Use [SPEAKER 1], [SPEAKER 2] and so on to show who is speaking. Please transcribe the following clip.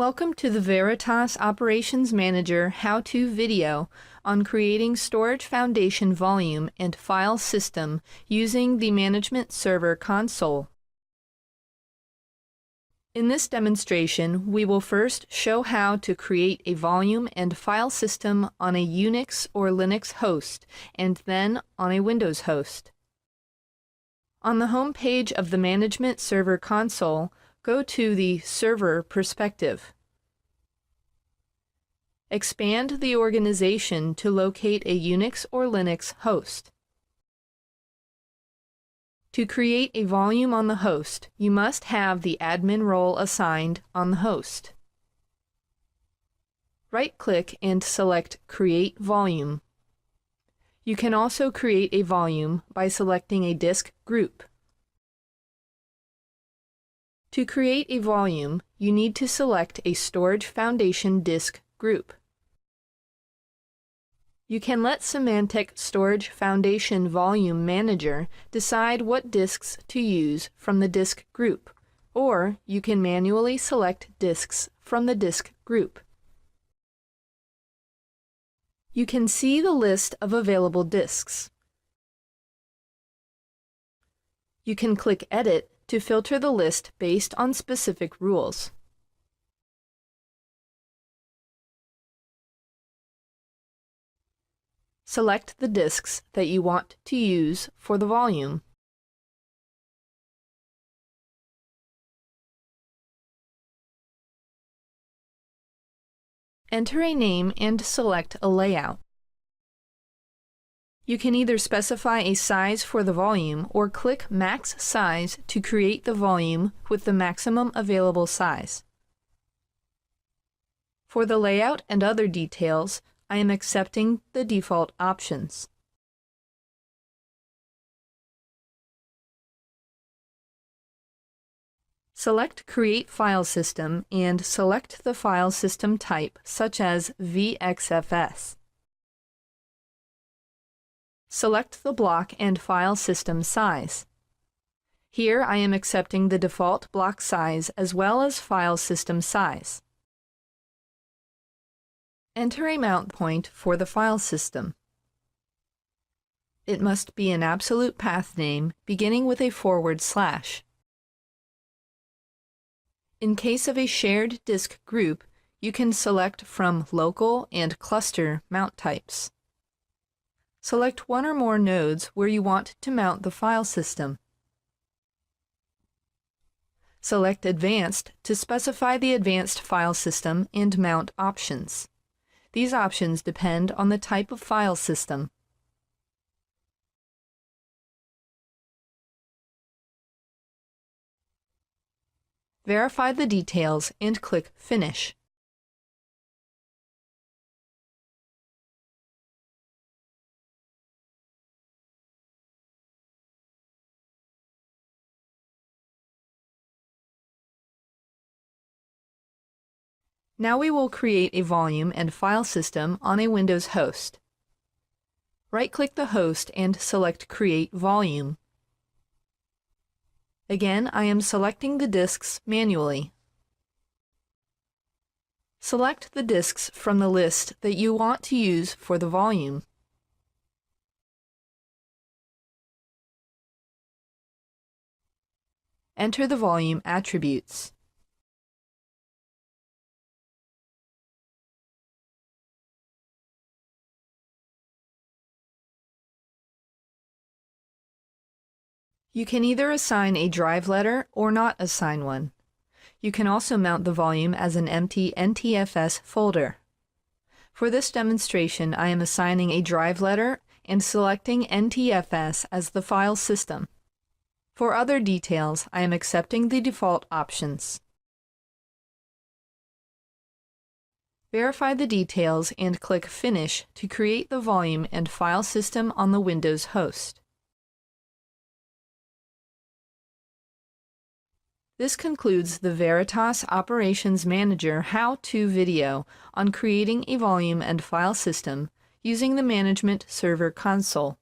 [SPEAKER 1] Welcome to the Veritas Operations Manager how-to video on creating storage foundation volume and file system using the Management Server Console. In this demonstration, we will first show how to create a volume and file system on a Unix or Linux host, and then on a Windows host. On the home page of the Management Server Console, go to the Server perspective. Expand the organization to locate a Unix or Linux host. To create a volume on the host, you must have the admin role assigned on the host. Right-click and select Create Volume. You can also create a volume by selecting a disk group. To create a volume, you need to select a Storage Foundation disk group. You can let Semantic Storage Foundation Volume Manager decide what disks to use from the disk group, or you can manually select disks from the disk group. You can see the list of available disks. You can click Edit to filter the list based on specific rules. Select the disks that you want to use for the volume. Enter a name and select a layout. You can either specify a size for the volume or click Max Size to create the volume with the maximum available size. For the layout and other details, I am accepting the default options. Select Create File System and select the file system type, such as VXFS. Select the block and file system size. Here I am accepting the default block size as well as file system size. Enter a mount point for the file system. It must be an absolute path name beginning with a /. In case of a shared disk group, you can select from Local and Cluster mount types. Select one or more nodes where you want to mount the file system. Select Advanced to specify the advanced file system and mount options. These options depend on the type of file system. Verify the details and click Finish. Now we will create a volume and file system on a Windows host. Right-click the host and select Create Volume. Again, I am selecting the disks manually. Select the disks from the list that you want to use for the volume. Enter the volume attributes. You can either assign a drive letter or not assign one. You can also mount the volume as an empty NTFS folder. For this demonstration, I am assigning a drive letter and selecting NTFS as the file system. For other details, I am accepting the default options. Verify the details and click Finish to create the volume and file system on the Windows host. This concludes the Veritas Operations Manager how-to video on creating a volume and file system using the Management Server Console.